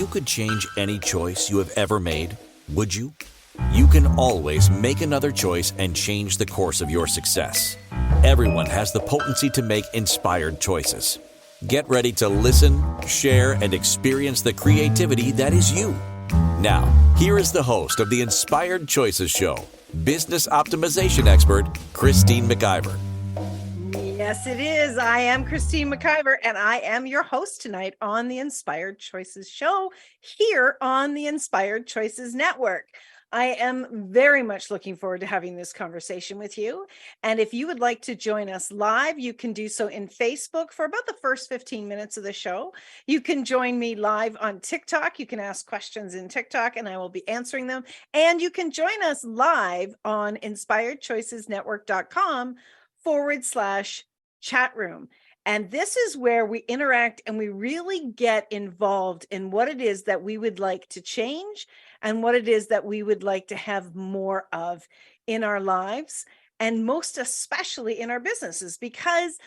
you could change any choice you have ever made, would you? You can always make another choice and change the course of your success. Everyone has the potency to make inspired choices. Get ready to listen, share, and experience the creativity that is you. Now, here is the host of the Inspired Choices Show, business optimization expert, Christine McIver. Yes, it is. I am Christine McIver, and I am your host tonight on the Inspired Choices Show here on the Inspired Choices Network. I am very much looking forward to having this conversation with you. And if you would like to join us live, you can do so in Facebook for about the first 15 minutes of the show. You can join me live on TikTok. You can ask questions in TikTok and I will be answering them. And you can join us live on inspiredchoicesnetwork.com/chat room. And this is where we interact and we really get involved in what it is that we would like to change and what it is that we would like to have more of in our lives, and most especially in our businesses, because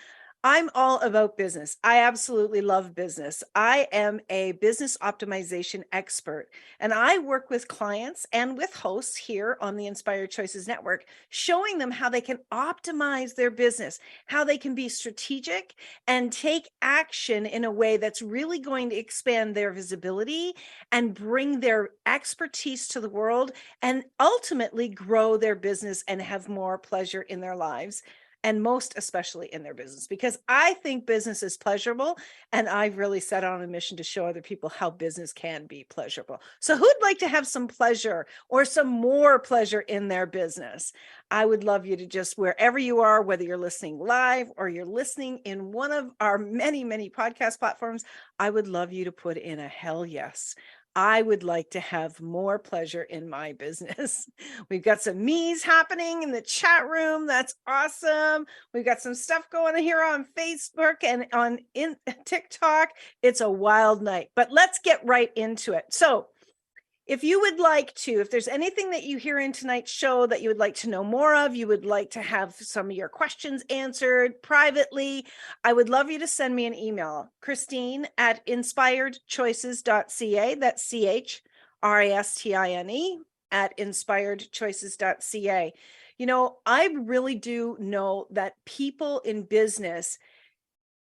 I'm all about business. I absolutely love business. I am a business optimization expert, and I work with clients and with hosts here on the Inspired Choices Network, showing them how they can optimize their business, how they can be strategic and take action in a way that's really going to expand their visibility and bring their expertise to the world and ultimately grow their business and have more pleasure in their lives. And most especially in their business, because I think business is pleasurable. And I've really set on a mission to show other people how business can be pleasurable. So who'd like to have some pleasure or some more pleasure in their business? I would love you to just, wherever you are, whether you're listening live or you're listening in one of our many, many podcast platforms, I would love you to put in a hell yes. I would like to have more pleasure in my business. We've got some me's happening in the chat room. That's awesome. We've got some stuff going on here on Facebook and on TikTok. It's a wild night, but let's get right into it. So if you would like to, if there's anything that you hear in tonight's show that you would like to know more of, you would like to have some of your questions answered privately, I would love you to send me an email, Christine@inspiredchoices.ca. That's CHRISTINE @inspiredchoices.ca. You know, I really do know that people in business,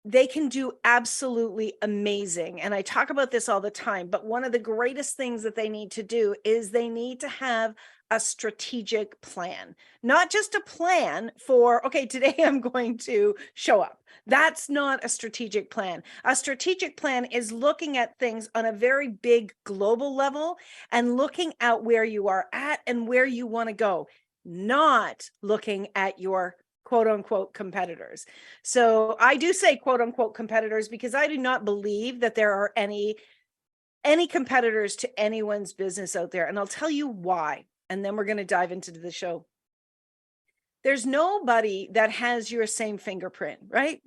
they can do absolutely amazing. And I talk about this all the time, but one of the greatest things that they need to do is they need to have a strategic plan, not just a plan for, okay, today I'm going to show up. That's not a strategic plan. A strategic plan is looking at things on a very big global level and looking at where you are at and where you want to go, not looking at your quote unquote competitors. So I do say quote unquote competitors because I do not believe that there are any competitors to anyone's business out there. And I'll tell you why. And then we're going to dive into the show. There's nobody that has your same fingerprint, right?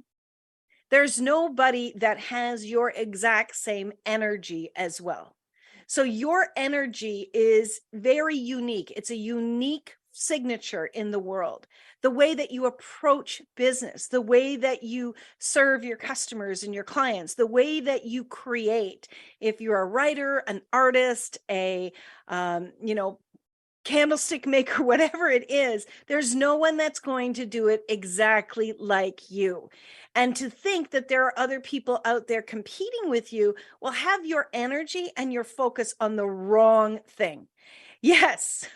There's nobody that has your exact same energy as well. So your energy is very unique. It's a unique signature in the world. The way that you approach business, the way that you serve your customers and your clients, the way that you create. If you're a writer, an artist, a candlestick maker, whatever it is, there's no one that's going to do it exactly like you. And to think that there are other people out there competing with you will have your energy and your focus on the wrong thing. Yes.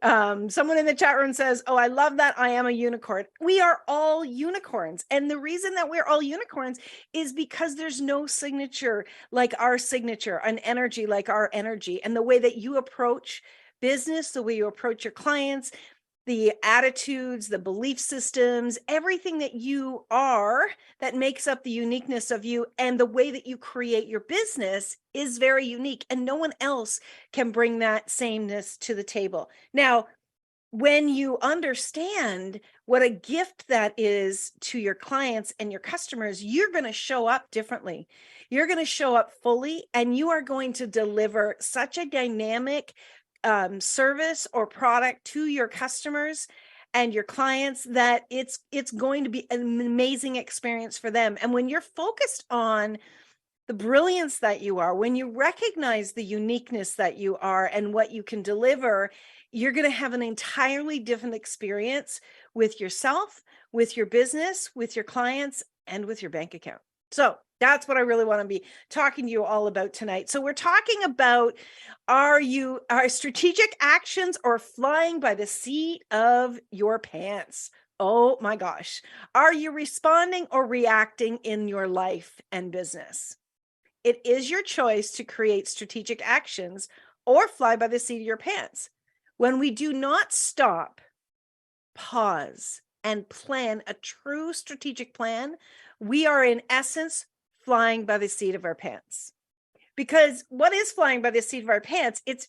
Someone in the chat room says, oh, I love that. I am a unicorn. We are all unicorns. And the reason that we're all unicorns is because there's no signature like our signature, an energy like our energy. And the way that you approach business, the way you approach your clients, the attitudes, the belief systems, everything that you are that makes up the uniqueness of you and the way that you create your business is very unique. And no one else can bring that sameness to the table. Now, when you understand what a gift that is to your clients and your customers, you're going to show up differently. You're going to show up fully, and you are going to deliver such a dynamic service or product to your customers and your clients that it's going to be an amazing experience for them. And when you're focused on the brilliance that you are, when you recognize the uniqueness that you are and what you can deliver, you're going to have an entirely different experience with yourself, with your business, with your clients, and with your bank account. So that's what I really want to be talking to you all about tonight. So we're talking about, are strategic actions or flying by the seat of your pants? Oh my gosh. Are you responding or reacting in your life and business? It is your choice to create strategic actions or fly by the seat of your pants. When we do not stop, pause, and plan a true strategic plan, we are in essence flying by the seat of our pants. Because what is flying by the seat of our pants? It's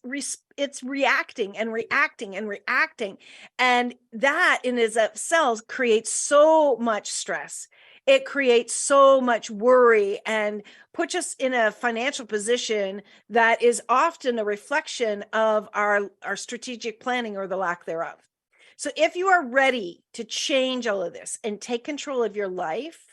reacting and reacting and reacting. And that in itself creates so much stress. It creates so much worry and puts us in a financial position that is often a reflection of our strategic planning or the lack thereof. So if you are ready to change all of this and take control of your life,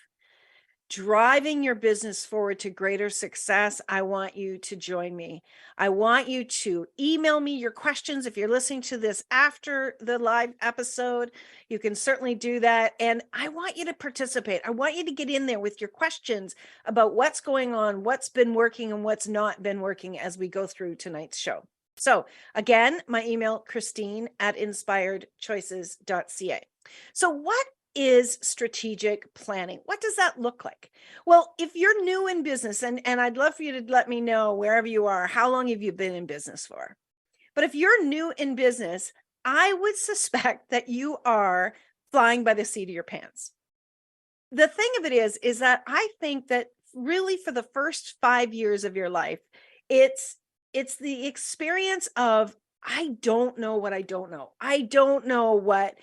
driving your business forward to greater success, I want you to join me. I want you to email me your questions. If you're listening to this after the live episode, you can certainly do that. And I want you to participate. I want you to get in there with your questions about what's going on, what's been working and what's not been working as we go through tonight's show. So again, my email, Christine@inspiredchoices.ca. So what is strategic planning? What does that look like? Well, if you're new in business, and I'd love for you to let me know wherever you are, how long have you been in business for? But if you're new in business, I would suspect that you are flying by the seat of your pants. The thing of it is that I think that really for the first 5 years of your life, it's the experience of, I don't know what I don't know. I don't know what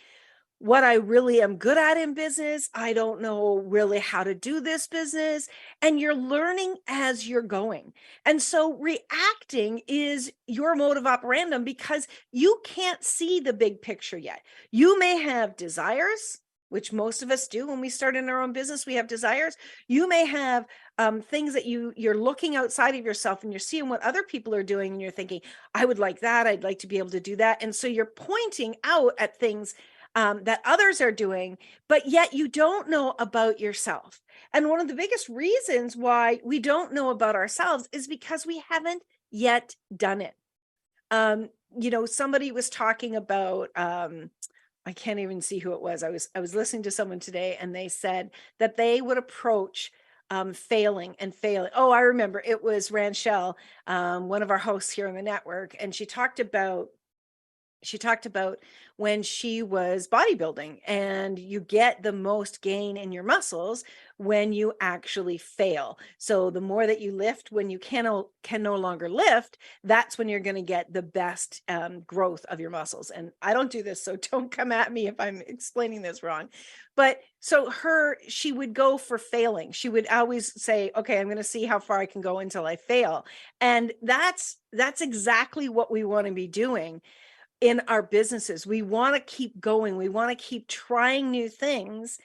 I really am good at in business. I don't know really how to do this business. And you're learning as you're going. And so reacting is your mode of operandum because you can't see the big picture yet. You may have desires, which most of us do when we start in our own business. We have desires. You may have things that you're looking outside of yourself and you're seeing what other people are doing and you're thinking, I would like that. I'd like to be able to do that. And so you're pointing out at things that others are doing, but yet you don't know about yourself. And one of the biggest reasons why we don't know about ourselves is because we haven't yet done it. Somebody was talking about, I can't even see who it was. I was listening to someone today and they said that they would approach failing. Oh, I remember, it was Ranchelle, one of our hosts here on the network. And she talked about when she was bodybuilding, and you get the most gain in your muscles when you actually fail. So the more that you lift when you can no longer lift, that's when you're going to get the best growth of your muscles. And I don't do this, so don't come at me if I'm explaining this wrong. But so she would go for failing. She would always say, okay, I'm going to see how far I can go until I fail. And that's exactly what we want to be doing in our businesses. We want to keep going. We want to keep trying new things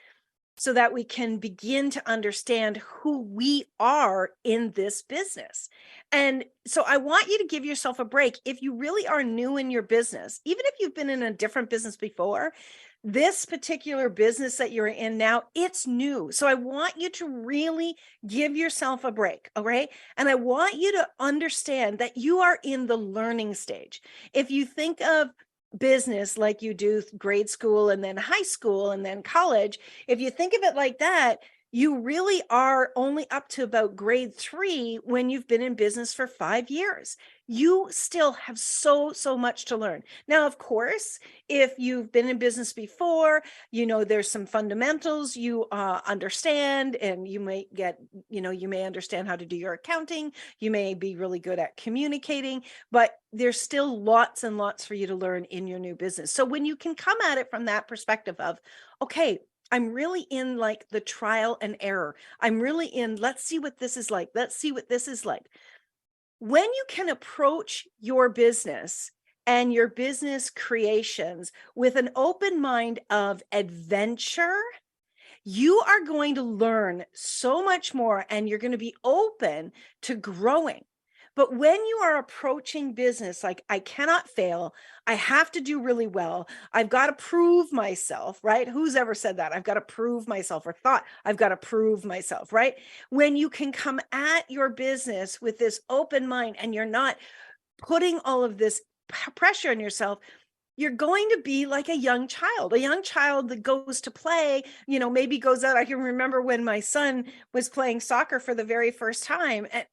so that we can begin to understand who we are in this business. And so I want you to give yourself a break. If you really are new in your business, even if you've been in a different business before, this particular business that you're in now, it's new. So I want you to really give yourself a break. All right. And I want you to understand that you are in the learning stage. If you think of business like you do grade school and then high school and then college, if you think of it like that, you really are only up to about grade 3 when you've been in business for 5 years. You still have so much to learn. Now, of course, if you've been in business before, there's some fundamentals you understand, and you may understand how to do your accounting. You may be really good at communicating, but there's still lots and lots for you to learn in your new business. So when you can come at it from that perspective of, okay, I'm really in like the trial and error. I'm really in, let's see what this is like. Let's see what this is like. When you can approach your business and your business creations with an open mind of adventure, you are going to learn so much more and you're going to be open to growing. But when you are approaching business like, I cannot fail, I have to do really well, I've got to prove myself, right? Who's ever said that? I've got to prove myself, or thought I've got to prove myself, right? When you can come at your business with this open mind and you're not putting all of this pressure on yourself, you're going to be like a young child that goes to play, maybe goes out. I can remember when my son was playing soccer for the very first time, and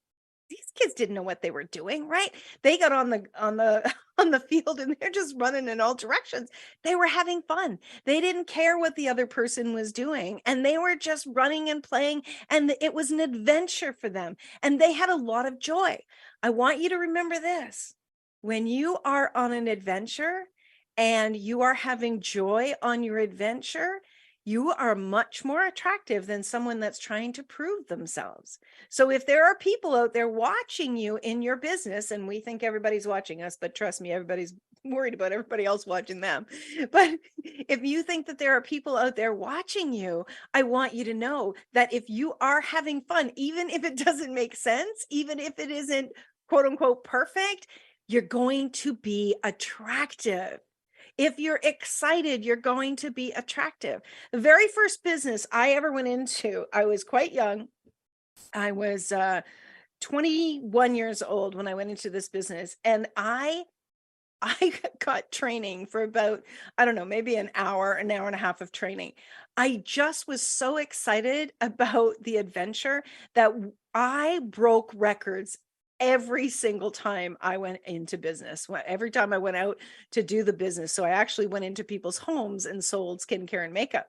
these kids didn't know what they were doing, right? They got on the on the field and they're just running in all directions. They were having fun. They didn't care what the other person was doing, and they were just running and playing, and it was an adventure for them, and they had a lot of joy. I want you to remember this. When you are on an adventure and you are having joy on your adventure, you are much more attractive than someone that's trying to prove themselves. So if there are people out there watching you in your business, and we think everybody's watching us, but trust me, everybody's worried about everybody else watching them. But if you think that there are people out there watching you, I want you to know that if you are having fun, even if it doesn't make sense, even if it isn't quote unquote perfect, you're going to be attractive. If you're excited, you're going to be attractive. The very first business I ever went into, I was quite young. I was 21 years old when I went into this business, and I got training for about, I don't know, maybe an hour and a half of training. I just was so excited about the adventure that I broke records every single time I went into business, every time I went out to do the business. So I actually went into people's homes and sold skincare and makeup.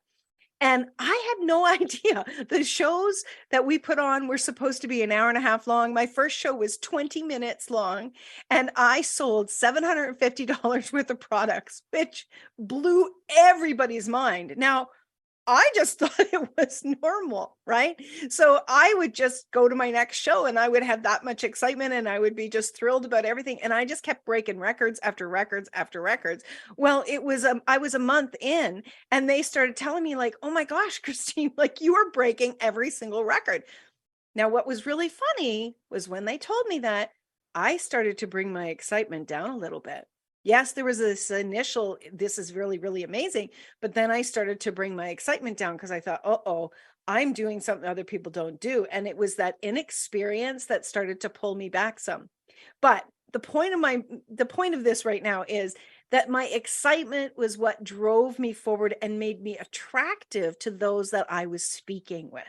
And I had no idea the shows that we put on were supposed to be an hour and a half long. My first show was 20 minutes long, and I sold $750 worth of products, which blew everybody's mind. Now, I just thought it was normal, right? So I would just go to my next show and I would have that much excitement and I would be just thrilled about everything. And I just kept breaking records after records after records. Well, I was a month in and they started telling me like, oh my gosh, Christine, like you are breaking every single record. Now, what was really funny was when they told me that, I started to bring my excitement down a little bit. Yes, there was this initial, this is really, really amazing. But then I started to bring my excitement down because I thought, oh, I'm doing something other people don't do. And it was that inexperience that started to pull me back some. But the point of this right now is that my excitement was what drove me forward and made me attractive to those that I was speaking with.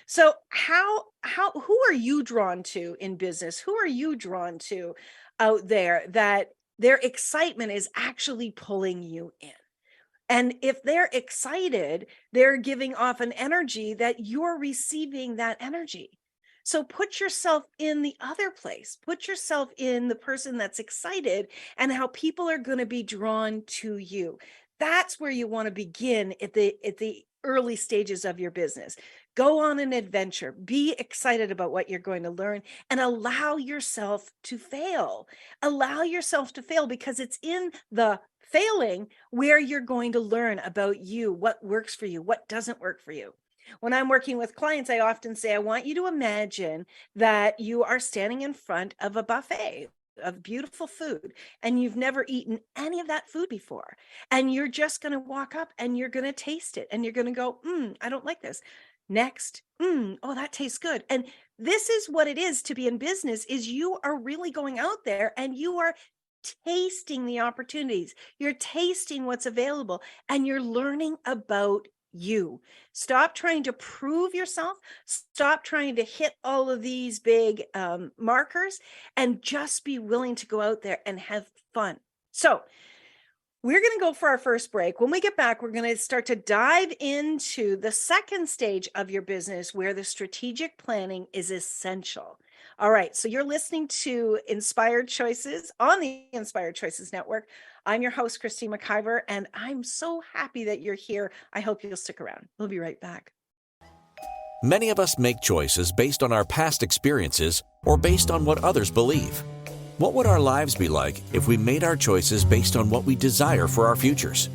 So who are you drawn to in business? Who are you drawn to out there that their excitement is actually pulling you in? And if they're excited, they're giving off an energy that you're receiving that energy. So put yourself in the other place, put yourself in the person that's excited and how people are going to be drawn to you. That's where you want to begin at the early stages of your business. Go on an adventure, be excited about what you're going to learn, and allow yourself to fail. Allow yourself to fail because it's in the failing where you're going to learn about you, what works for you, what doesn't work for you. When I'm working with clients, I often say, I want you to imagine that you are standing in front of a buffet of beautiful food and you've never eaten any of that food before. And you're just going to walk up and you're going to taste it and you're going to go, I don't like this. Next, oh, that tastes good. And this is what it is to be in business, is you are really going out there and you are tasting the opportunities. You're tasting what's available and you're learning about you. Stop trying to prove yourself. Stop trying to hit all of these big markers and just be willing to go out there and have fun. So we're going to go for our first break. When we get back, we're going to start to dive into the second stage of your business where the strategic planning is essential. All right. So you're listening to Inspired Choices on the Inspired Choices Network. I'm your host, Christine McIver, and I'm so happy that you're here. I hope you'll stick around. We'll be right back. Many of us make choices based on our past experiences or based on what others believe. What would our lives be like if we made our choices based on what we desire for our futures?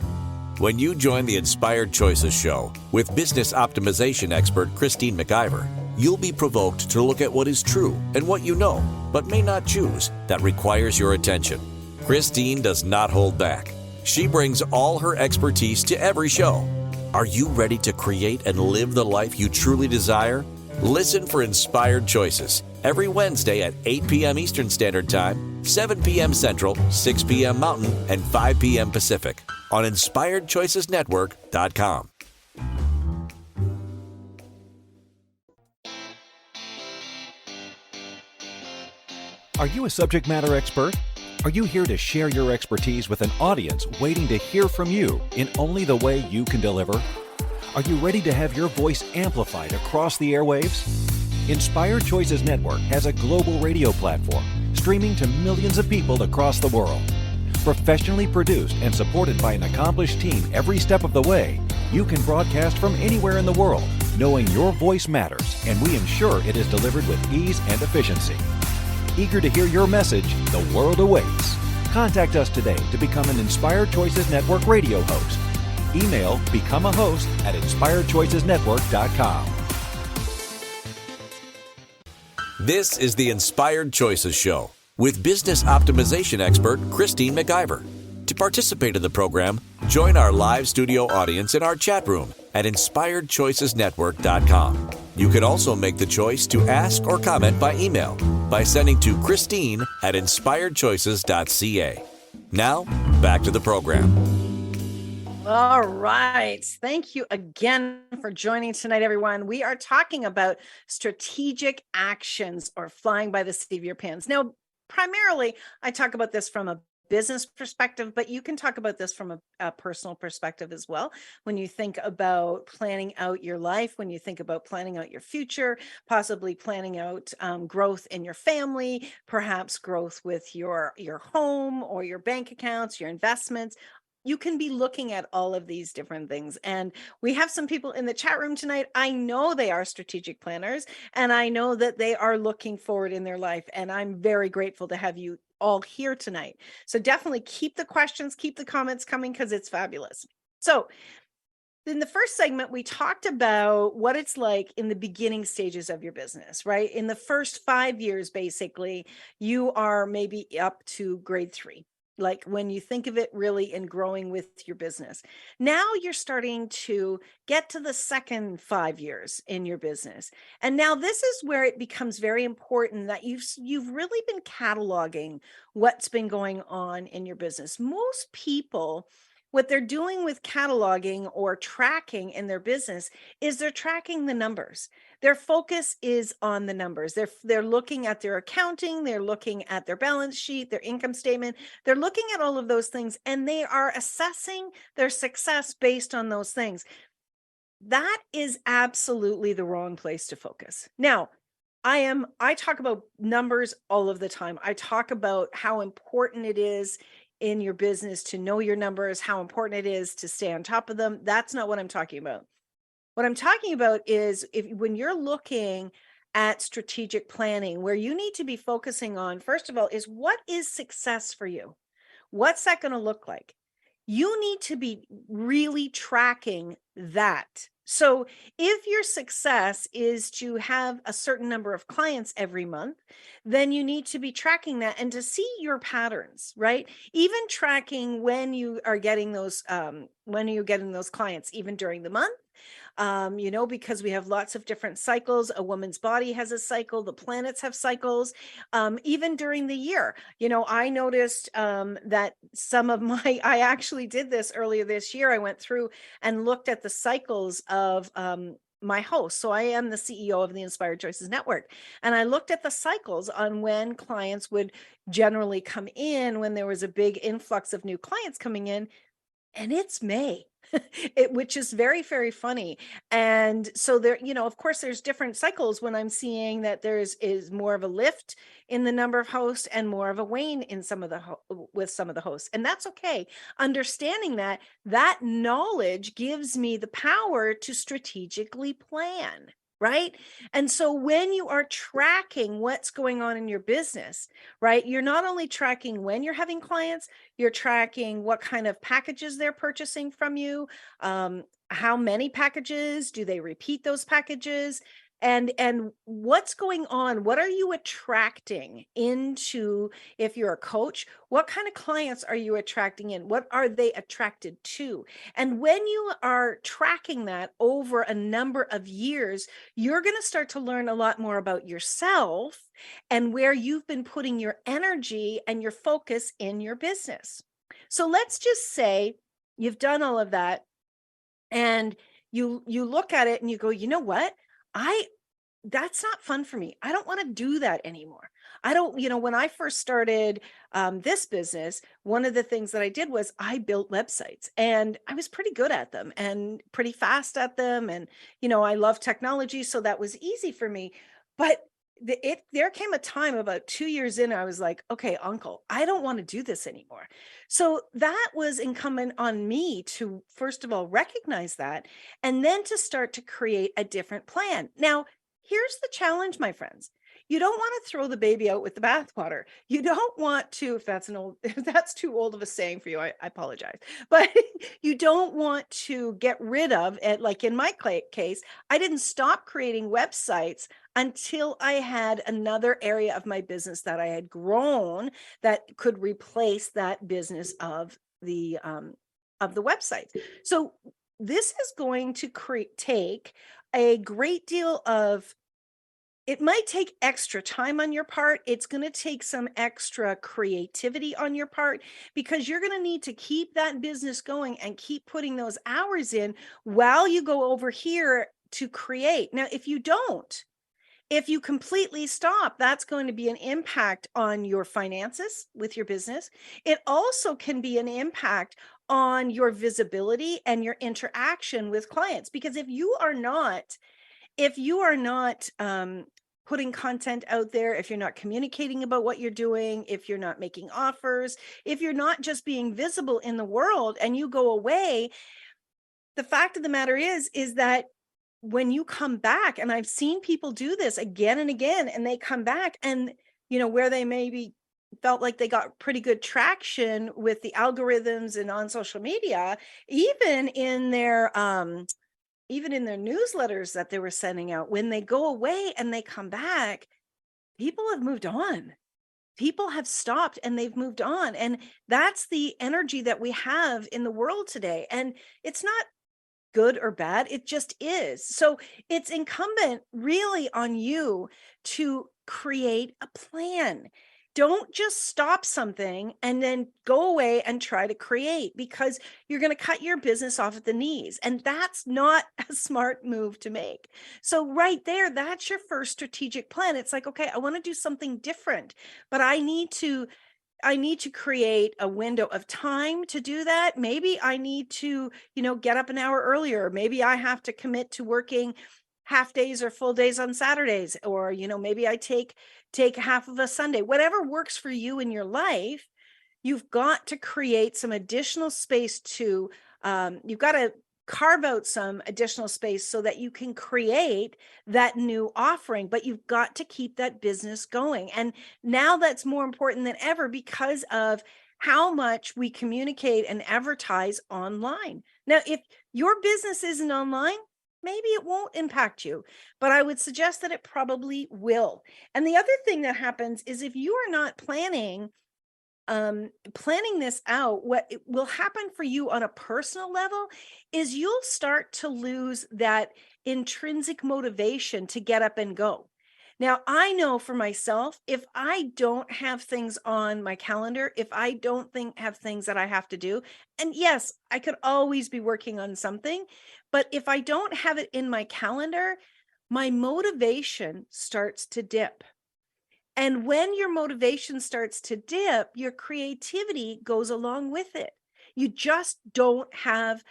When you join the Inspired Choices show with business optimization expert Christine McIver, you'll be provoked to look at what is true and what you know, but may not choose, that requires your attention. Christine does not hold back. She brings all her expertise to every show. Are you ready to create and live the life you truly desire? Listen for Inspired Choices every Wednesday at 8 p.m. Eastern Standard Time, 7 p.m. Central, 6 p.m. Mountain, and 5 p.m. Pacific on InspiredChoicesNetwork.com. Are you a subject matter expert? Are you here to share your expertise with an audience waiting to hear from you in only the way you can deliver? Are you ready to have your voice amplified across the airwaves? Inspired Choices Network has a global radio platform streaming to millions of people across the world. Professionally produced and supported by an accomplished team every step of the way, you can broadcast from anywhere in the world, knowing your voice matters, and we ensure it is delivered with ease and efficiency. Eager to hear your message, the world awaits. Contact us today to become an Inspired Choices Network radio host. Email becomeahost@inspiredchoicesnetwork.com. This is the Inspired Choices Show with business optimization expert Christine McIver. To participate in the program, join our live studio audience in our chat room at InspiredChoicesNetwork.com. You can also make the choice to ask or comment by email by sending to Christine@InspiredChoices.ca. Now, back to the program. All right. Thank you again for joining tonight, everyone. We are talking about strategic actions or flying by the seat of your pants. Now, primarily, I talk about this from a business perspective, but you can talk about this from a personal perspective as well. When you think about planning out your life, when you think about planning out your future, possibly planning out growth in your family, perhaps growth with your home or your bank accounts, your investments, you can be looking at all of these different things. And we have some people in the chat room tonight. I know they are strategic planners, and I know that they are looking forward in their life. And I'm very grateful to have you all here tonight. So definitely keep the questions, keep the comments coming, because it's fabulous. So in the first segment, we talked about what it's like in the beginning stages of your business, right? In the first 5 years, basically, you are maybe up to grade 3. Like when you think of it really in growing with your business. Now you're starting to get to the second 5 years in your business. And now this is where it becomes very important that you've really been cataloging what's been going on in your business. Most people, what they're doing with cataloging or tracking in their business is they're tracking the numbers. Their focus is on the numbers. They're looking at their accounting, they're looking at their balance sheet, their income statement. They're looking at all of those things, and they are assessing their success based on those things. That is absolutely the wrong place to focus. Now, I talk about numbers all of the time. I talk about how important it is in your business to know your numbers, how important it is to stay on top of them. That's not what I'm talking about. What I'm talking about is when you're looking at strategic planning, where you need to be focusing on, first of all, is what is success for you? What's that going to look like? You need to be really tracking that. So if your success is to have a certain number of clients every month, then you need to be tracking that and to see your patterns, right? Even tracking when you are getting those clients, even during the month. Because we have lots of different cycles. A woman's body has a cycle, the planets have cycles, even during the year. I noticed that some of I actually did this earlier this year. I went through and looked at the cycles of my host. So I am the CEO of the Inspired Choices Network. And I looked at the cycles on when clients would generally come in, when there was a big influx of new clients coming in, and it's May. Which is very, very funny. And so there, of course, there's different cycles when I'm seeing that is more of a lift in the number of hosts and more of a wane in with some of the hosts. And that's okay. Understanding that knowledge gives me the power to strategically plan. right? And so when you are tracking what's going on in your business, right, you're not only tracking when you're having clients, you're tracking what kind of packages they're purchasing from you, how many packages, do they repeat those packages? And what's going on? What are you attracting into, if you're a coach, what kind of clients are you attracting in? What are they attracted to? And when you are tracking that over a number of years, you're going to start to learn a lot more about yourself and where you've been putting your energy and your focus in your business. So let's just say you've done all of that, and you look at it and you go, you know what? I That's not fun for me. I don't want to do that anymore. I don't, when I first started this business, one of the things that I did was I built websites, and I was pretty good at them and pretty fast at them. And, I love technology, so that was easy for me. But there came a time about 2 years in, I was like, okay, uncle, I don't want to do this anymore. So that was incumbent on me to, first of all, recognize that, and then to start to create a different plan. Now, here's the challenge, my friends. You don't want to throw the baby out with the bathwater. You don't want to, if that's too old of a saying for you, I apologize. But you don't want to get rid of it. Like in my case, I didn't stop creating websites until I had another area of my business that I had grown that could replace that business of the website. So this is going to take a great deal of, it might take extra time on your part. It's going to take some extra creativity on your part, because you're going to need to keep that business going and keep putting those hours in while you go over here to create. Now, if you completely stop, that's going to be an impact on your finances with your business. It also can be an impact on your visibility and your interaction with clients, because if you are not putting content out there, if you're not communicating about what you're doing, if you're not making offers, if you're not just being visible in the world and you go away, the fact of the matter is that when you come back, and I've seen people do this again and again, and they come back and, where they maybe felt like they got pretty good traction with the algorithms and on social media, even in their newsletters that they were sending out, when they go away and they come back, people have moved on. People have stopped and they've moved on. And that's the energy that we have in the world today. And it's not good or bad, it just is. So it's incumbent really on you to create a plan. Don't just stop something and then go away and try to create, because you're going to cut your business off at the knees. And that's not a smart move to make. So right there, that's your first strategic plan. It's like, okay, I want to do something different, but I need to create a window of time to do that. Maybe I need to, get up an hour earlier. Maybe I have to commit to working half days or full days on Saturdays, or, maybe I take half of a Sunday. Whatever works for you in your life, you've got to create some additional space you've got to carve out some additional space so that you can create that new offering, but you've got to keep that business going. And now that's more important than ever because of how much we communicate and advertise online. Now, if your business isn't online, maybe it won't impact you, but I would suggest that it probably will. And the other thing that happens is, if you are not planning this out, what will happen for you on a personal level is you'll start to lose that intrinsic motivation to get up and go. Now, I know for myself, if I don't have things on my calendar, if I don't have things that I have to do, and yes, I could always be working on something, but if I don't have it in my calendar, my motivation starts to dip. And when your motivation starts to dip, your creativity goes along with it. You just don't have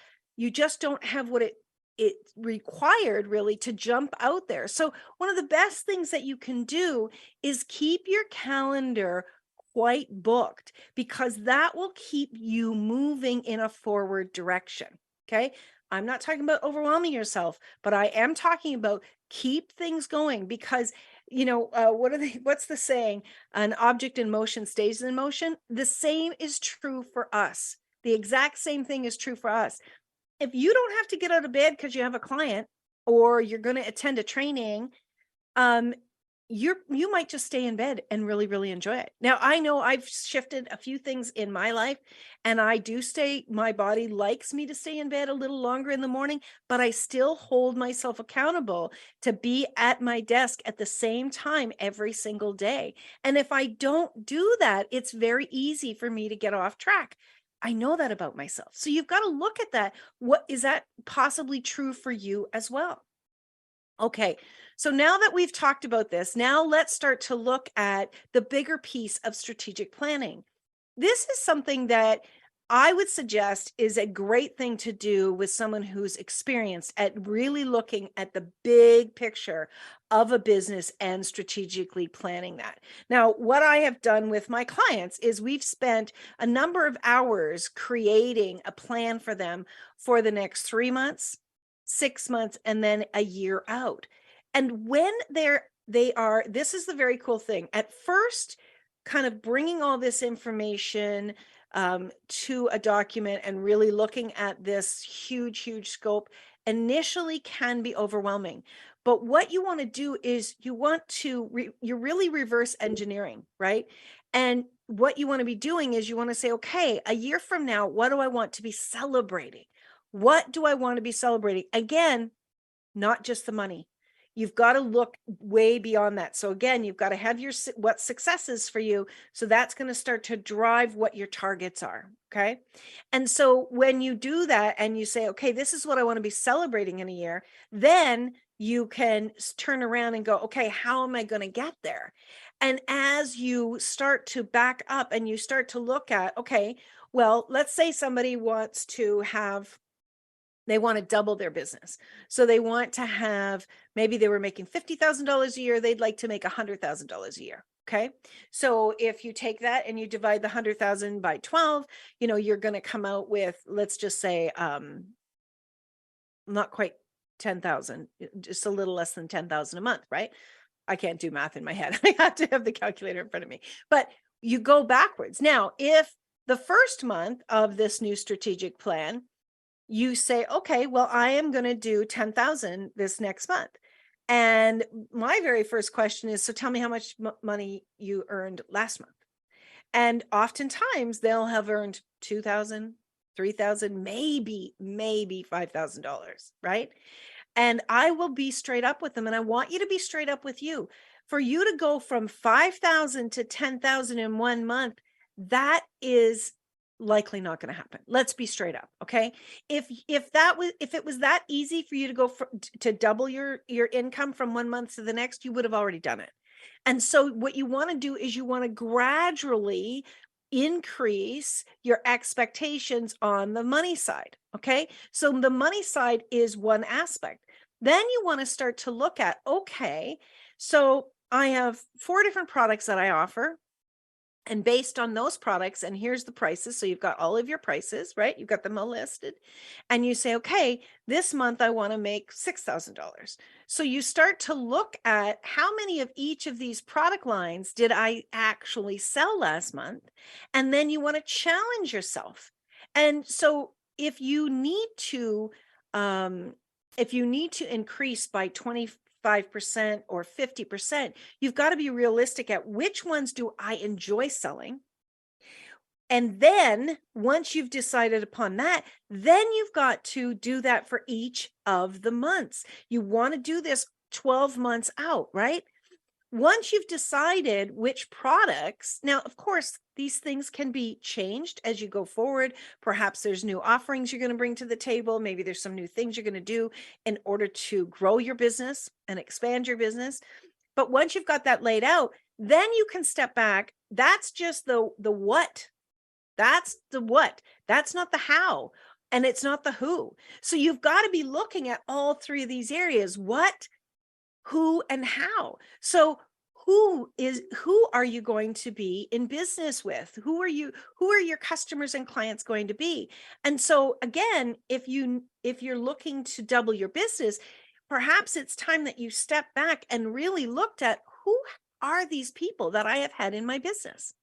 what it required really to jump out there. So one of the best things that you can do is keep your calendar quite booked, because that will keep you moving in a forward direction. Okay. I'm not talking about overwhelming yourself, but I am talking about Keep things going because, what's the saying? An object in motion stays in motion. The same is true for us. The exact same thing is true for us. If you don't have to get out of bed because you have a client or you're going to attend a training, um, you might just stay in bed and really, really enjoy it. Now, I know I've shifted a few things in my life and my body likes me to stay in bed a little longer in the morning, but I still hold myself accountable to be at my desk at the same time every single day. And if I don't do that, it's very easy for me to get off track. I know that about myself. So you've got to look at that. What is that possibly true for you as well? Okay, so now that we've talked about this, now let's start to look at the bigger piece of strategic planning. This is something that I would suggest is a great thing to do with someone who's experienced at really looking at the big picture of a business and strategically planning that. Now, what I have done with my clients is we've spent a number of hours creating a plan for them for the next 3 months, 6 months, and then a year out. And when this is the very cool thing. At first, kind of bringing all this information to a document and really looking at this huge, huge scope initially can be overwhelming. But what you want to do is you're really reverse engineering, right? And what you want to be doing is you want to say, okay, a year from now, what do I want to be celebrating? What do I want to be celebrating? Again, not just the money. You've got to look way beyond that. So again, you've got to have what success is for you. So that's going to start to drive what your targets are. Okay. And so when you do that and you say, okay, this is what I want to be celebrating in a year, then you can turn around and go, okay, how am I going to get there? And as you start to back up and you start to look at, okay, well, let's say somebody they want to double their business. So they want to have, maybe they were making $50,000 a year. They'd like to make $100,000 a year. Okay. So if you take that and you divide the 100,000 by 12, you're going to come out with, let's just say, not quite 10,000, just a little less than 10,000 a month, right? I can't do math in my head. I have to have the calculator in front of me, but you go backwards. Now, if the first month of this new strategic plan, you say, okay, well, I am going to do 10,000 this next month. And my very first question is, so tell me how much money you earned last month. And oftentimes they'll have earned 2,000, 3,000, maybe $5,000, right? And I will be straight up with them. And I want you to be straight up with you. For you to go from 5,000 to 10,000 in 1 month, that is likely not going to happen. Let's be straight up. Okay. If it was that easy for you to go to double your income from 1 month to the next, you would have already done it. And so what you want to do is you want to gradually increase your expectations on the money side. Okay. So the money side is one aspect. Then you want to start to look at, okay, so I have 4 different products that I offer. And based on those products, and here's the prices. So you've got all of your prices, right? You've got them all listed. And you say, okay, this month I want to make $6,000. So you start to look at how many of each of these product lines did I actually sell last month? And then you want to challenge yourself. And so if you need to increase by 5% or 50%, you've got to be realistic at which ones do I enjoy selling. And then once you've decided upon that, then you've got to do that for each of the months. You want to do this 12 months out, right? Once you've decided which products, now, of course, these things can be changed as you go forward. Perhaps there's new offerings you're going to bring to the table. Maybe there's some new things you're going to do in order to grow your business and expand your business. But once you've got that laid out, then you can step back. That's just the what. That's the what. That's not the how. And it's not the who. So you've got to be looking at all 3 of these areas. What, who, and how. So who are you going to be in business with? Who are your customers and clients going to be? And so again, if you're looking to double your business, perhaps it's time that you step back and really looked at, who are these people that I have had in my business?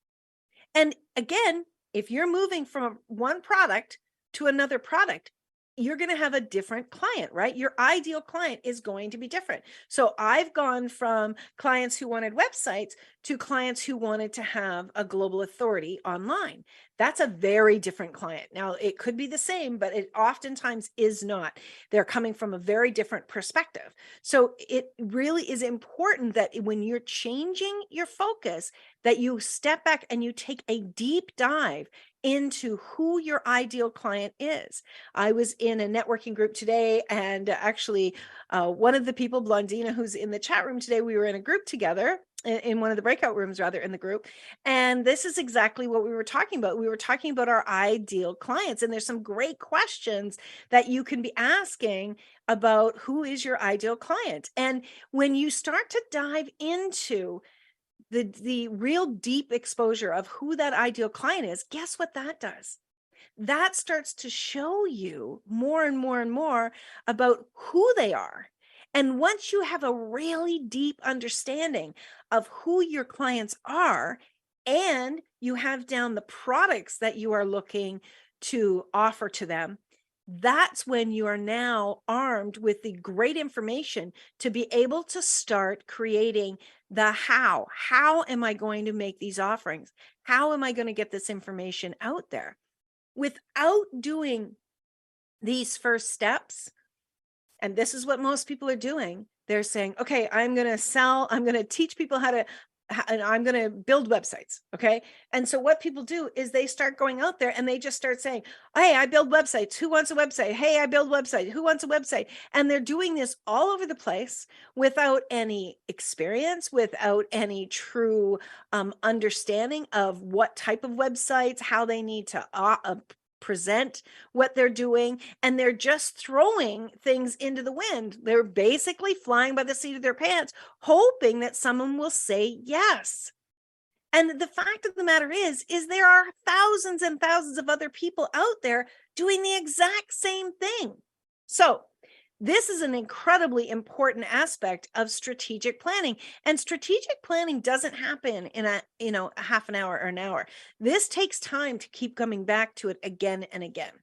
And again, if you're moving from one product to another product, you're going to have a different client, right? Your ideal client is going to be different. So I've gone from clients who wanted websites to clients who wanted to have a global authority online. That's a very different client. Now, it could be the same, but it oftentimes is not. They're coming from a very different perspective. So it really is important that when you're changing your focus, that you step back and you take a deep dive into who your ideal client is. I was in a networking group today, and actually one of the people, Blondina, who's in the chat room today, we were in a group together, in one of the breakout rooms rather, in the group. And this is exactly what we were talking about. We were talking about our ideal clients, and there's some great questions that you can be asking about who is your ideal client. And when you start to dive into the real deep exposure of who that ideal client is, guess what that does? That starts to show you more and more and more about who they are. And once you have a really deep understanding of who your clients are, and you have down the products that you are looking to offer to them, that's when you are now armed with the great information to be able to start creating the how. How am I going to make these offerings? How am I going to get this information out there? Without doing these first steps, and this is what most people are doing, they're saying, okay, I'm going to teach people and I'm going to build websites. Okay. And so what people do is they start going out there and they just start saying, hey, I build websites. Who wants a website? Hey, I build websites. Who wants a website? And they're doing this all over the place without any experience, without any true understanding of what type of websites, how they need to present what they're doing, and they're just throwing things into the wind. They're basically flying by the seat of their pants, hoping that someone will say yes. And the fact of the matter is there are thousands and thousands of other people out there doing the exact same thing. So this is an incredibly important aspect of strategic planning. And strategic planning doesn't happen in a half an hour or an hour. This takes time to keep coming back to it again and again.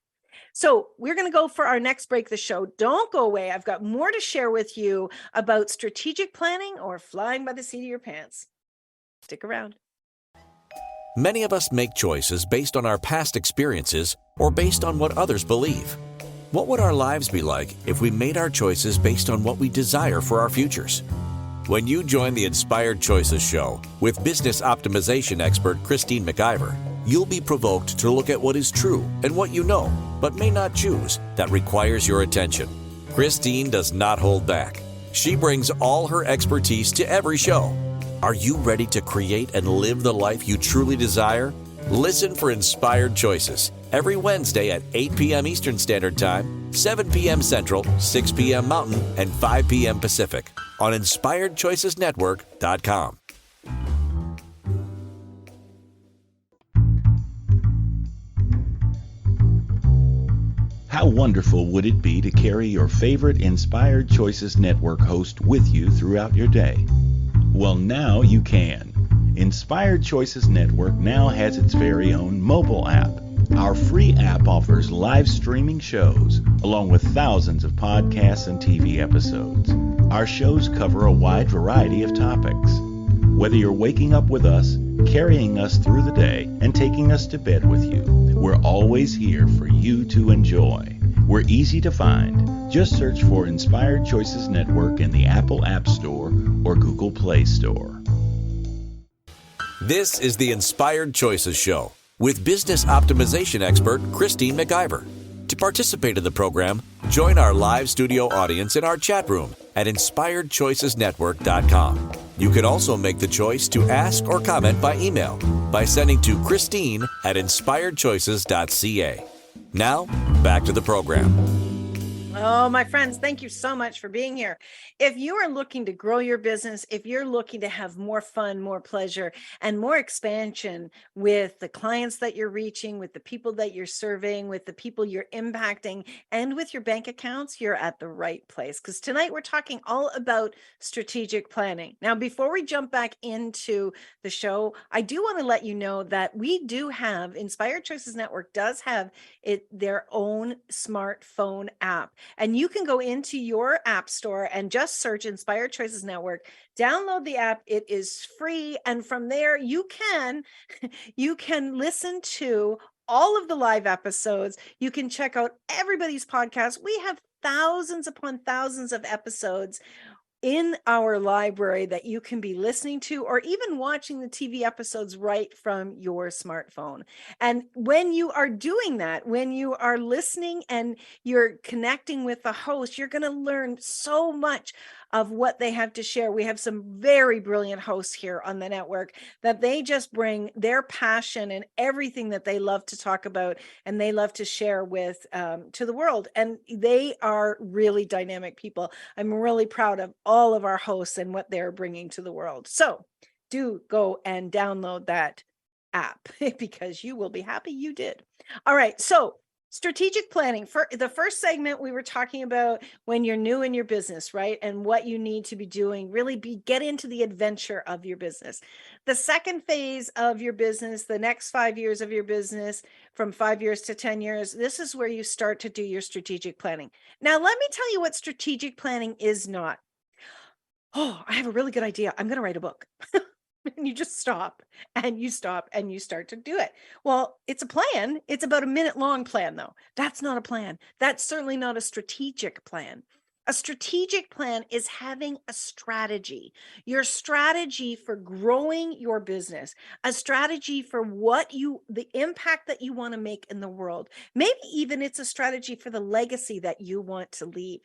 So we're going to go for our next break of the show. Don't go away. I've got more to share with you about strategic planning or flying by the seat of your pants. Stick around. Many of us make choices based on our past experiences or based on what others believe. What would our lives be like if we made our choices based on what we desire for our futures? When you join the Inspired Choices show with business optimization expert Christine McIver, you'll be provoked to look at what is true and what you know, but may not choose, that requires your attention. Christine does not hold back. She brings all her expertise to every show. Are you ready to create and live the life you truly desire? Listen for Inspired Choices every Wednesday at 8 p.m. Eastern Standard Time, 7 p.m. Central, 6 p.m. Mountain, and 5 p.m. Pacific on InspiredChoicesNetwork.com. How wonderful would it be to carry your favorite Inspired Choices Network host with you throughout your day? Well, now you can. Inspired Choices Network now has its very own mobile app. Our free app offers live streaming shows, along with thousands of podcasts and TV episodes. Our shows cover a wide variety of topics. Whether you're waking up with us, carrying us through the day, and taking us to bed with you, we're always here for you to enjoy. We're easy to find. Just search for Inspired Choices Network in the Apple App Store or Google Play Store. This is the Inspired Choices Show with business optimization expert Christine McIver. To participate in the program, join our live studio audience in our chat room at InspiredChoicesNetwork.com. You can also make the choice to ask or comment by email by sending to Christine at InspiredChoices.ca. Now, back to the program. Oh, my friends, thank you so much for being here. If you are looking to grow your business, if you're looking to have more fun, more pleasure, and more expansion with the clients that you're reaching, with the people that you're serving, with the people you're impacting, and with your bank accounts, you're at the right place. Because tonight we're talking all about strategic planning. Now, before we jump back into the show, I do want to let you know that we do have Inspired Choices Network does have their own smartphone app. And you can go into your app store and just search Inspired Choices Network, download the app. It is free. And from there, you can listen to all of the live episodes. You can check out everybody's podcast. We have thousands upon thousands of episodes in our library that you can be listening to, or even watching the TV episodes right from your smartphone. And when you are doing that, when you are listening and you're connecting with the host, you're going to learn so much of what they have to share. We have some very brilliant hosts here on the network that they just bring their passion and everything that they love to talk about and they love to share with to the world. And they are really dynamic people. I'm really proud of all of our hosts and what they're bringing to the world. So do go and download that app because you will be happy you did. All right. So strategic planning. For the first segment, we were talking about when you're new in your business, right? And what you need to be doing, really get into the adventure of your business. The second phase of your business, the next 5 years of your business, from 5 years to 10 years, this is where you start to do your strategic planning. Now, let me tell you what strategic planning is not. Oh, I have a really good idea. I'm going to write a book. And you just stop and you start to do it. Well, it's a plan. It's about a minute long plan, though. That's not a plan. That's certainly not a strategic plan. A strategic plan is having a strategy, your strategy for growing your business, a strategy for the impact that you want to make in the world. Maybe even it's a strategy for the legacy that you want to leave.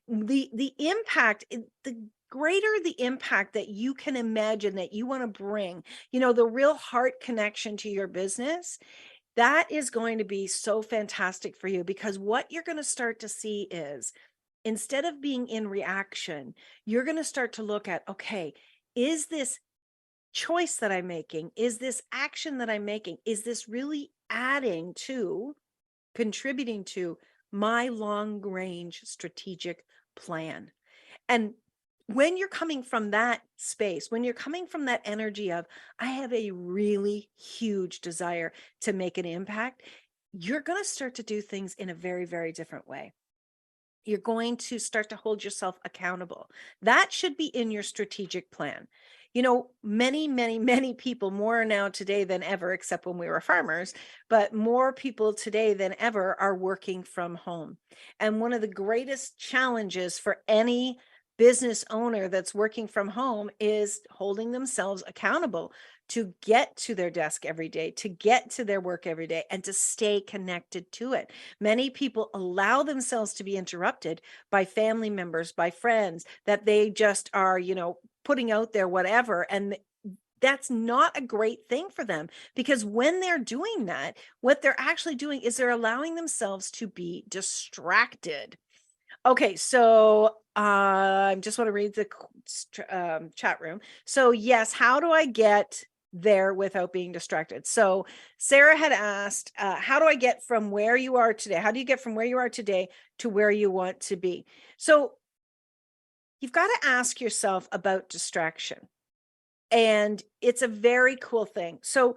The impact, the greater the impact that you can imagine that you want to bring, the real heart connection to your business, that is going to be so fantastic for you, because what you're going to start to see is, instead of being in reaction, you're going to start to look at, okay, is this choice that I'm making, is this action that I'm making, is this really contributing to my long range strategic plan? And when you're coming from that space, when you're coming from that energy of, I have a really huge desire to make an impact, you're going to start to do things in a very, very different way. You're going to start to hold yourself accountable. That should be in your strategic plan. Many, many, many people, more now today than ever, except when we were farmers, but more people today than ever are working from home. And one of the greatest challenges for any business owner that's working from home is holding themselves accountable to get to their desk every day, to get to their work every day, and to stay connected to it. Many people allow themselves to be interrupted by family members, by friends, that they just are, putting out there, whatever. And that's not a great thing for them, because when they're doing that, what they're actually doing is they're allowing themselves to be distracted. Okay, so I just want to read the chat room. So yes, how do I get there without being distracted? So Sarah had asked, how do I get from where you are today? How do you get from where you are today to where you want to be? So you've got to ask yourself about distraction. And it's a very cool thing. So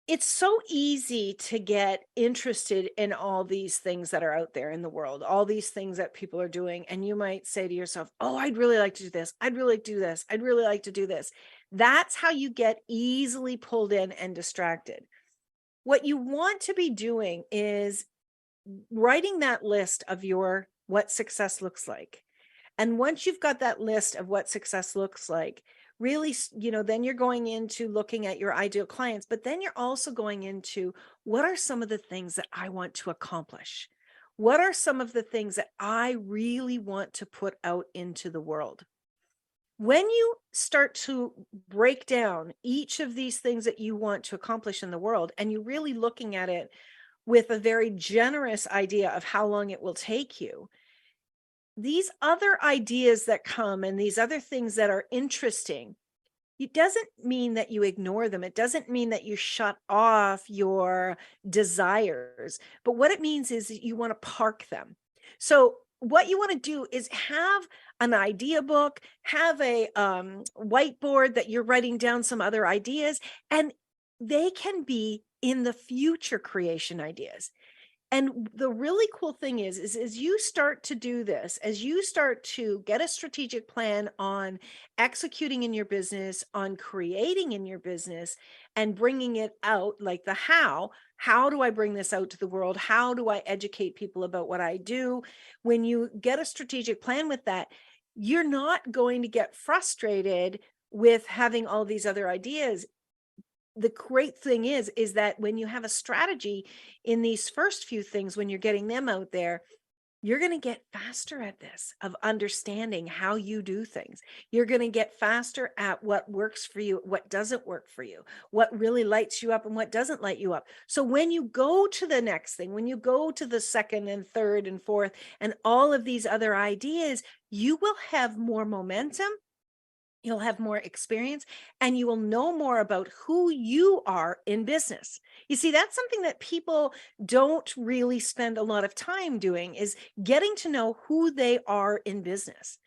it's so easy to get interested in all these things that are out there in the world, all these things that people are doing. And you might say to yourself, oh, I'd really like to do this. I'd really like to do this. I'd really like to do this. That's how you get easily pulled in and distracted. What you want to be doing is writing that list of what success looks like. And once you've got that list of what success looks like, really, then you're going into looking at your ideal clients, but then you're also going into, what are some of the things that I want to accomplish? What are some of the things that I really want to put out into the world? When you start to break down each of these things that you want to accomplish in the world, and you're really looking at it, with a very generous idea of how long it will take you, these other ideas that come and these other things that are interesting, it doesn't mean that you ignore them. It doesn't mean that you shut off your desires. But what it means is that you want to park them. So what you want to do is have an idea book, have a whiteboard that you're writing down some other ideas, and they can be in the future creation ideas. And the really cool thing is as you start to do this, as you start to get a strategic plan on executing in your business, on creating in your business, and bringing it out, like the how do I bring this out to the world? How do I educate people about what I do? When you get a strategic plan with that, you're not going to get frustrated with having all these other ideas. The great thing is that when you have a strategy in these first few things, when you're getting them out there, you're going to get faster at this of understanding how you do things. You're going to get faster at what works for you, what doesn't work for you, what really lights you up and what doesn't light you up. So when you go to the next thing, when you go to the second and third and fourth and all of these other ideas, you will have more momentum. You'll have more experience and you will know more about who you are in business. You see, that's something that people don't really spend a lot of time doing, is getting to know who they are in business.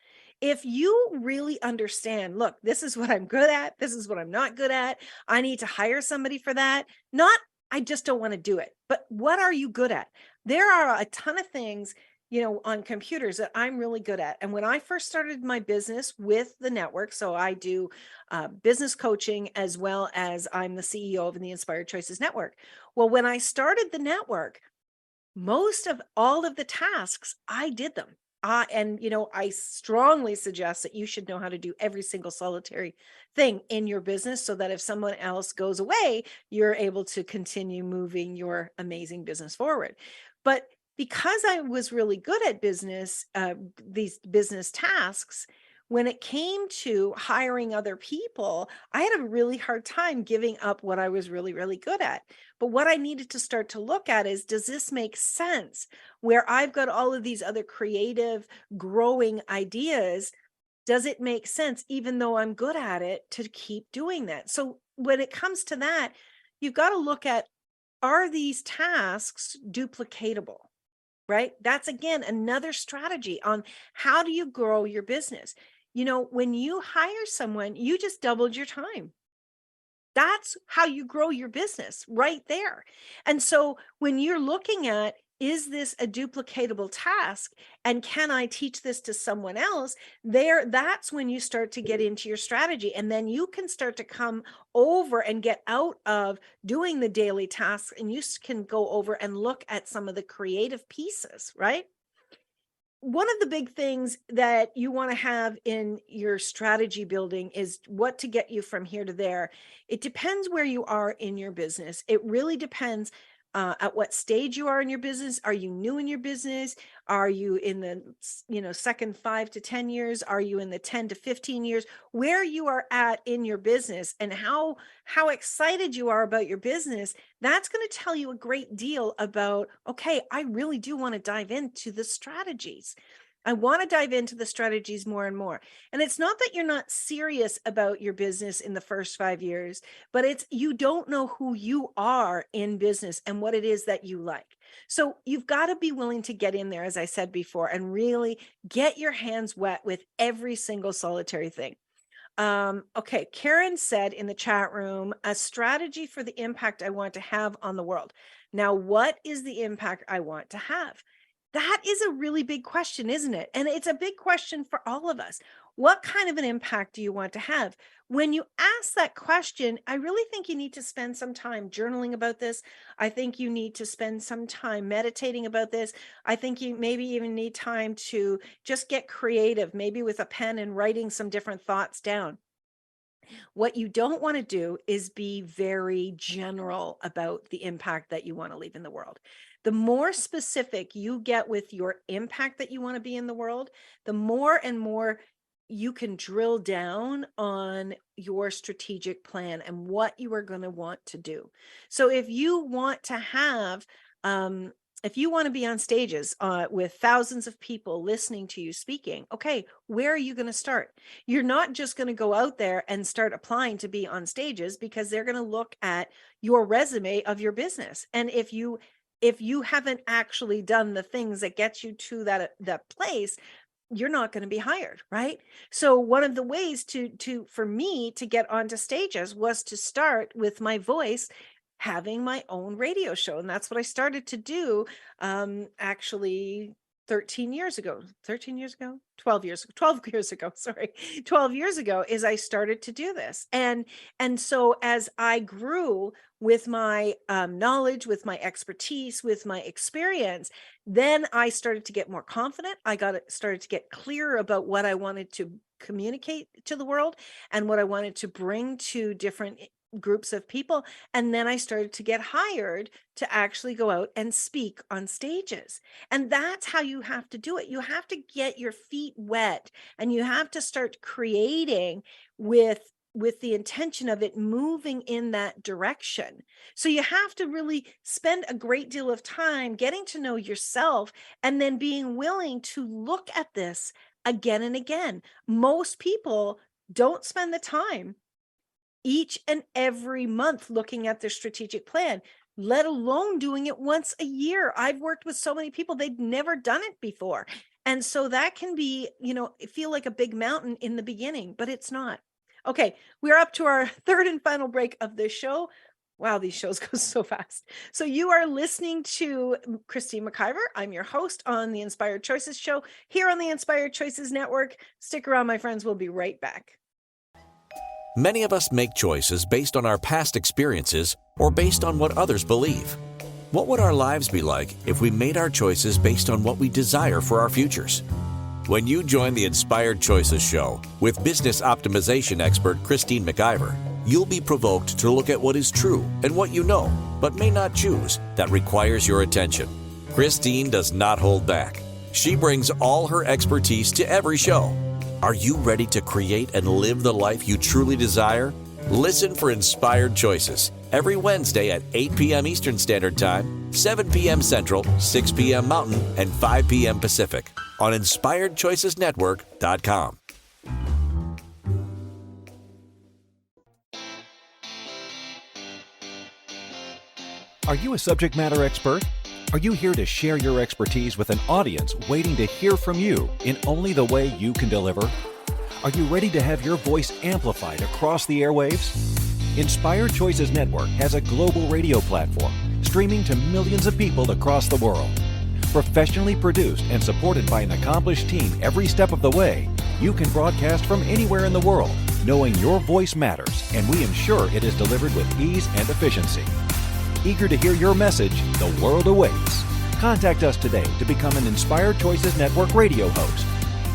If you really understand, look, this is what I'm good at, this is what I'm not good at, I need to hire somebody for that. Not, I just don't want to do it, but what are you good at? There are a ton of things on computers that I'm really good at. And when I first started my business with the network, so I do business coaching as well as I'm the CEO of the Inspired Choices Network. Well, when I started the network, most of all of the tasks, I did them. And I strongly suggest that you should know how to do every single solitary thing in your business so that if someone else goes away, you're able to continue moving your amazing business forward. But because I was really good at business, these business tasks, when it came to hiring other people, I had a really hard time giving up what I was really, really good at. But what I needed to start to look at is, does this make sense? Where I've got all of these other creative, growing ideas, does it make sense, even though I'm good at it, to keep doing that? So when it comes to that, you've got to look at, are these tasks duplicatable? Right? That's again another strategy on how do you grow your business. When you hire someone, you just doubled your time. That's how you grow your business right there. And so when you're looking at, is this a duplicatable task and can I teach this to someone else? That's when you start to get into your strategy, and then you can start to come over and get out of doing the daily tasks, and you can go over and look at some of the creative pieces, right? One of the big things that you want to have in your strategy building is what to get you from here to there. It depends where you are in your business. It really depends at what stage you are in your business. Are you new in your business? Are you in the second 5 to 10 years? Are you in the 10 to 15 years? Where you are at in your business and how excited you are about your business, that's going to tell you a great deal about, okay, I really do want to dive into the strategies. I want to dive into the strategies more and more. And it's not that you're not serious about your business in the first 5 years, but it's you don't know who you are in business and what it is that you like. So you've got to be willing to get in there, as I said before, and really get your hands wet with every single solitary thing. Okay, Karen said in the chat room, a strategy for the impact I want to have on the world. Now, what is the impact I want to have? That is a really big question, isn't it? And it's a big question for all of us. What kind of an impact do you want to have? When you ask that question, I really think you need to spend some time journaling about this. I think you need to spend some time meditating about this. I think you maybe even need time to just get creative, maybe with a pen and writing some different thoughts down. What you don't want to do is be very general about the impact that you want to leave in the world. The more specific you get with your impact that you want to be in the world, the more and more you can drill down on your strategic plan and what you are going to want to do. So if you want to have If you want to be on stages with thousands of people listening to you speaking, okay, where are you going to start? You're not just going to go out there and start applying to be on stages, because they're going to look at your resume of your business. And if you haven't actually done the things that get you to that place, you're not going to be hired, right? So one of the ways for me to get onto stages was to start with my voice, having my own radio show. And that's what I started to do, actually 13 years ago, 12 years ago, sorry, 12 years ago is I started to do this. And so as I grew with my knowledge, with my expertise, with my experience, then I started to get more confident. Started to get clearer about what I wanted to communicate to the world and what I wanted to bring to different groups of people. And then I started to get hired to actually go out and speak on stages. And that's how you have to do it. You have to get your feet wet, and you have to start creating with the intention of it moving in that direction. So you have to really spend a great deal of time getting to know yourself, and then being willing to look at this again and again. Most people don't spend the time each and every month looking at their strategic plan, let alone doing it once a year. I've worked with so many people, they'd never done it before. And so that can be, feel like a big mountain in the beginning, but it's not. Okay, we're up to our third and final break of this show. Wow, these shows go so fast. So you are listening to Christine McIver. I'm your host on the Inspired Choices show here on the Inspired Choices Network. Stick around, my friends. We'll be right back. Many of us make choices based on our past experiences or based on what others believe. What would our lives be like if we made our choices based on what we desire for our futures? When you join the Inspired Choices show with business optimization expert Christine McIver, you'll be provoked to look at what is true and what you know, but may not choose, that requires your attention. Christine does not hold back. She brings all her expertise to every show. Are you ready to create and live the life you truly desire? Listen for Inspired Choices every Wednesday at 8 p.m. Eastern Standard Time, 7 p.m. Central, 6 p.m. Mountain, and 5 p.m. Pacific on InspiredChoicesNetwork.com. Are you a subject matter expert? Are you here to share your expertise with an audience waiting to hear from you in only the way you can deliver? Are you ready to have your voice amplified across the airwaves? Inspired Choices Network has a global radio platform streaming to millions of people across the world. Professionally produced and supported by an accomplished team every step of the way, you can broadcast from anywhere in the world, knowing your voice matters, and we ensure it is delivered with ease and efficiency. Eager to hear your message, the world awaits. Contact us today to become an Inspired Choices Network radio host.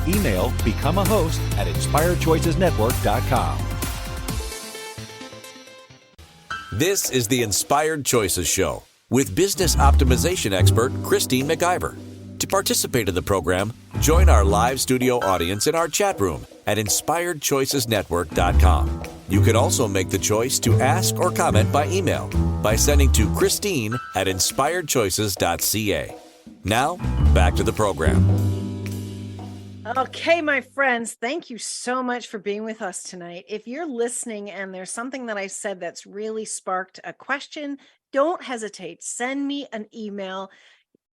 Email becomeahost@inspiredchoicesnetwork.com. This is the Inspired Choices Show with business optimization expert Christine McIver. To participate in the program, join our live studio audience in our chat room at InspiredChoicesNetwork.com. You can also make the choice to ask or comment by email by sending to Christine@InspiredChoices.ca. Now, back to the program. Okay, my friends, thank you so much for being with us tonight. If you're listening and there's something that I said that's really sparked a question, don't hesitate. Send me an email,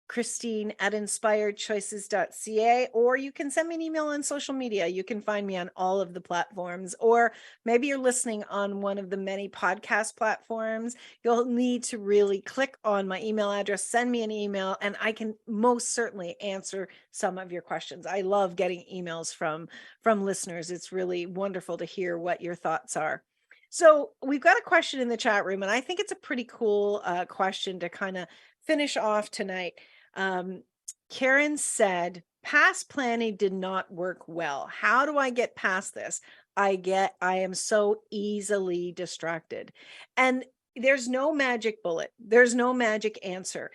Christine@inspiredchoices.ca, or you can send me an email on social media. You can find me on all of the platforms, or maybe you're listening on one of the many podcast platforms. You'll need to really click on my email address, send me an email, and I can most certainly answer some of your questions. I love getting emails from listeners. It's really wonderful to hear what your thoughts are. So we've got a question in the chat room, and I think it's a pretty cool question to kind of finish off tonight. Karen said, past planning did not work well. How do I get past this? I am so easily distracted. And there's no magic bullet. There's no magic answer.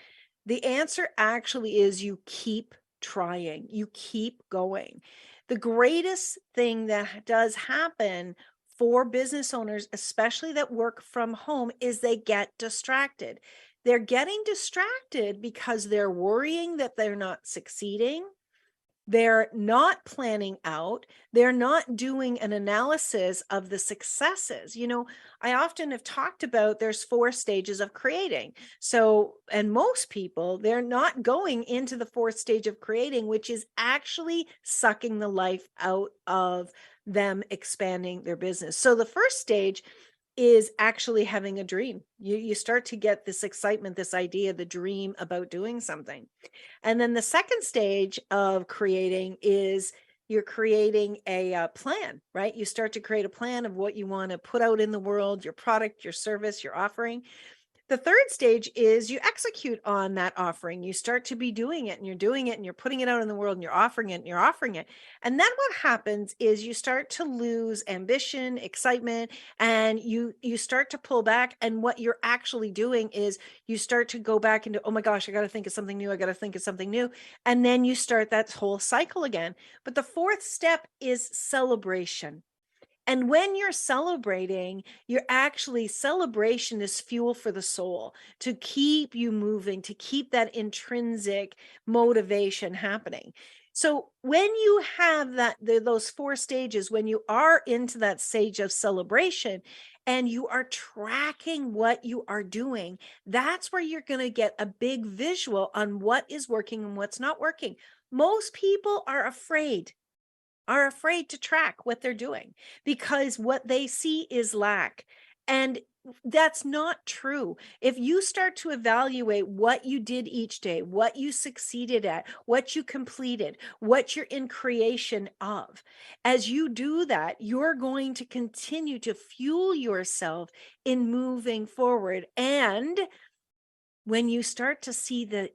The answer actually is you keep trying. You keep going. The greatest thing that does happen for business owners, especially that work from home, is they get distracted. they're getting distracted because they're worrying that they're not succeeding. They're not planning out. They're not doing an analysis of the successes. I often have talked about there's 4 stages of creating. So, and most people, they're not going into the 4th stage of creating, which is actually sucking the life out of them expanding their business. So the first stage is actually having a dream. You start to get this excitement, this idea, the dream about doing something. And then the second stage of creating is you're creating a plan, right? You start to create a plan of what you want to put out in the world, your product, your service, your offering. The third stage is you execute on that offering. You start to be doing it, and you're doing it, and you're putting it out in the world, and you're offering it, and you're offering it. And then what happens is you start to lose ambition, excitement, and you start to pull back. And what you're actually doing is you start to go back into, oh my gosh, I got to think of something new. I got to think of something new. And then you start that whole cycle again. But the 4th step is celebration. And when you're celebrating, celebration is fuel for the soul to keep you moving, to keep that intrinsic motivation happening. So when you have those 4 stages, when you are into that stage of celebration and you are tracking what you are doing, that's where you're going to get a big visual on what is working and what's not working. Most people are afraid to track what they're doing because what they see is lack. And that's not true. If you start to evaluate what you did each day, what you succeeded at, what you completed, what you're in creation of, as you do that, you're going to continue to fuel yourself in moving forward. And when you start to see the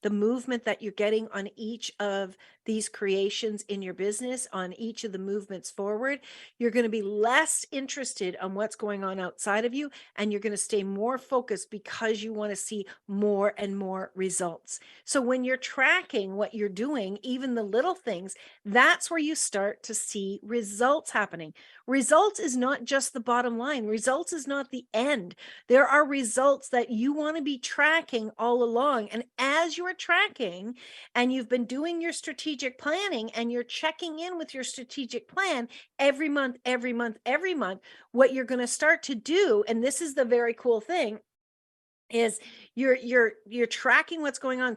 movement that you're getting on each of these creations in your business, on each of the movements forward, you're going to be less interested on what's going on outside of you, and you're going to stay more focused because you want to see more and more results. So when you're tracking what you're doing, even the little things, that's where you start to see results happening. Results is not just the bottom line. Results is not the end. There are results that you want to be tracking all along. And as you're tracking and you've been doing your strategic planning and you're checking in with your strategic plan every month, what you're going to start to do, and this is the very cool thing, is you're tracking what's going on,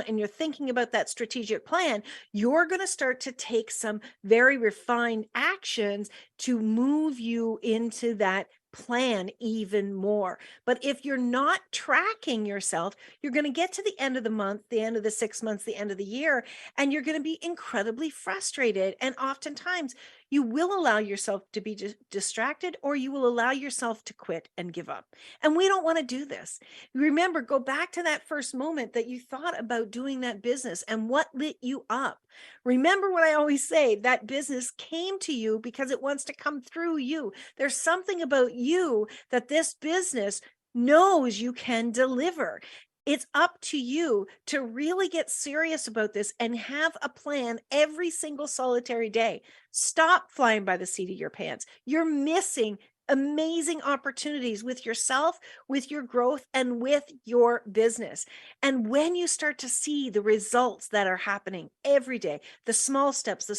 and you're thinking about that strategic plan. You're going to start to take some very refined actions to move you into that plan even more. But if you're not tracking yourself, you're going to get to the end of the month, the end of the 6 months, the end of the year, and you're going to be incredibly frustrated. And oftentimes you will allow yourself to be distracted, or you will allow yourself to quit and give up. And we don't want to do this. Remember, go back to that first moment that you thought about doing that business and what lit you up. Remember what I always say, that business came to you because it wants to come through you. There's something about you that this business knows you can deliver. It's up to you to really get serious about this and have a plan every single solitary day. Stop flying by the seat of your pants. You're missing amazing opportunities with yourself, with your growth, and with your business. And when you start to see the results that are happening every day, the small steps,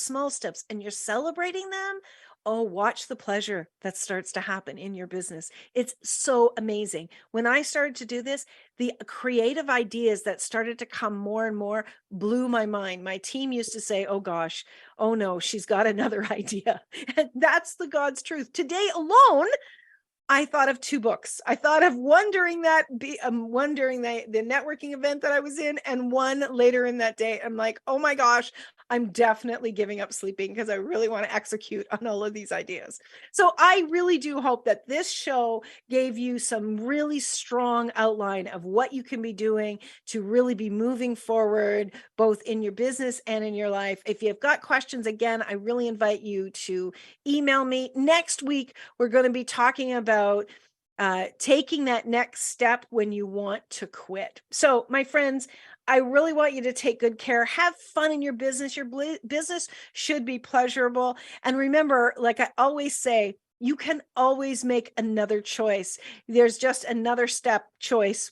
and you're celebrating them, oh, watch the pleasure that starts to happen in your business. It's so amazing. When I started to do this, the creative ideas that started to come more and more blew my mind. My team used to say, oh gosh, oh no, she's got another idea. And that's the God's truth. Today alone, I thought of 2 books. I thought of one during the networking event that I was in, and one later in that day. I'm like, oh my gosh, I'm definitely giving up sleeping because I really want to execute on all of these ideas. So I really do hope that this show gave you some really strong outline of what you can be doing to really be moving forward, both in your business and in your life. If you've got questions, again, I really invite you to email me. Next week, we're going to be talking about taking that next step when you want to quit. So, my friends, I really want you to take good care. Have fun in your business. Your business should be pleasurable. And remember, like I always say, you can always make another choice. There's just another step choice.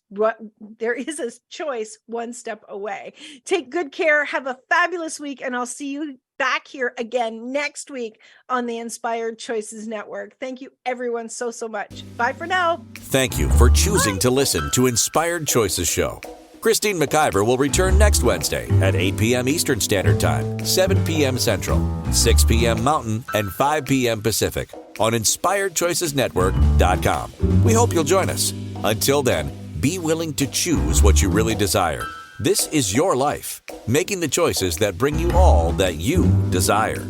There is a choice one step away. Take good care. Have a fabulous week, and I'll see you back here again next week on the Inspired Choices Network. Thank you, everyone, so much. Bye for now. Thank you for choosing to listen to Inspired Choices Show. Christine McIver will return next Wednesday at 8 p.m. Eastern Standard Time, 7 p.m. Central, 6 p.m. Mountain, and 5 p.m. Pacific on InspiredChoicesNetwork.com. We hope you'll join us. Until then, be willing to choose what you really desire. This is your life, making the choices that bring you all that you desire.